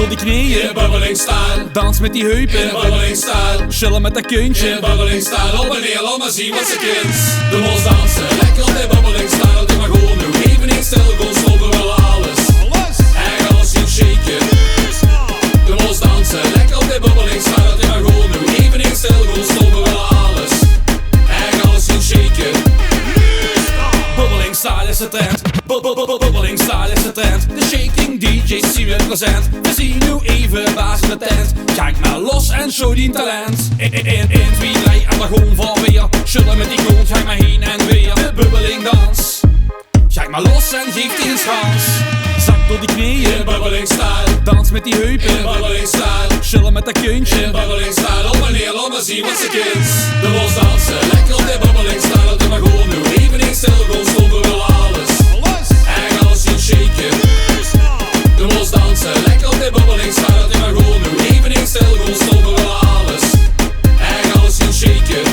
door die knieën in bubbelingstyle. Dans met die heupen in bubbelingstyle. Chillen met dat kuntje in bubbelingstyle. Op en neer, laat maar zien wat ze kent. De mos dansen, lekker op die bubbelingstyle. Doe maar gewoon nu, even niet stil, gewoon stoppen willen alles. En alles zien shaken. De mos dansen, lekker op die bubbelingstyle. Doe maar gewoon nu, even niet stil, gewoon stoppen willen alles. En alles zien shaken. Bubbelingstyle is de trend. Bubbelingstyle is de trend. De shaking DJ's zien we present. We zien nu even baas in de tent. Kijk maar los en show die talent. In wielrij en de gewoon van weer. Chillen met die grond, ga maar heen en weer. De bubbeling dans. Kijk maar los en geef die een schans. Zak door die knieën in bubbelingstyle. Dans met die heupen in bubbelingstyle. Chillen met dat kuntje in bubbelingstyle. Op en neer, laat maar zien wat ze kent. De mos dansen, lekker op die bubbelingstyle. Doe maar gewoon nu, even niet stil, gewoon stoppen willen alles. En alles zien shaken. De mos dansen, lekker op die bubbelingstyle. Doe maar gewoon nu, even niet stil, gewoon stoppen willen alles. En alles zien shaken.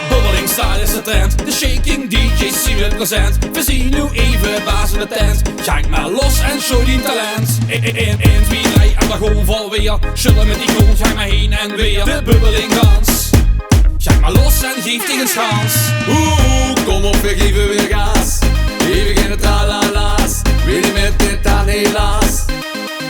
Bubbelingstyle is de trend. De shaking DJ's zien we present. We zien nu even baas in de tent. Kijk maar los en show die talent. In wielrij en de gewoon van weer. Chillen met die grond, ga maar heen en weer. De bubbeling dans. Kijk maar los en geef die een schans. Kom op, we geven weer gas. Even in het tralala's. Weer niet met dit aan helaas.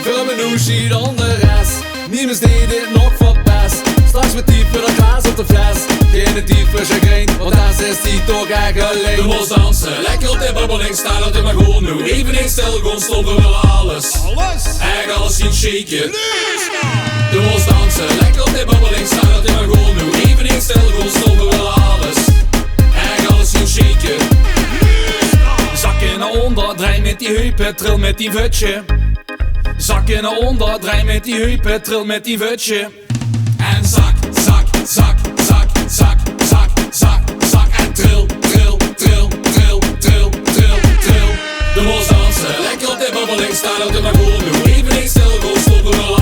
Veel menuzie dan de rest. Niemand deed dit nog verpest. Straks met dieper dan glaas op de fles. Geen diepe chagrijn, want daar is die toch eigenlijk. De mos dansen, lekker op die bubbelingstyle. Doe maar gewoon nu, even niet stil, gewoon stoppen willen alles. En alles zien shaken. De mos dansen, lekker op die bubbelingstyle. Doe maar gewoon nu, even niet stil, gewoon stoppen willen alles. En alles zien shaken. Zakken naar onder, draai met die heupen, trill met die vutje. Zakken naar onder, draai met die heupen, trill met die vutje. En zak, zak, zak, zak, zak, zak, zak, zak. En trill, trill, trill, trill, trill, trill, trill. De mos dansen, lekker op die bubbelingstyle. Doe maar gewoon nu, even niet stil, gewoon stoppen willen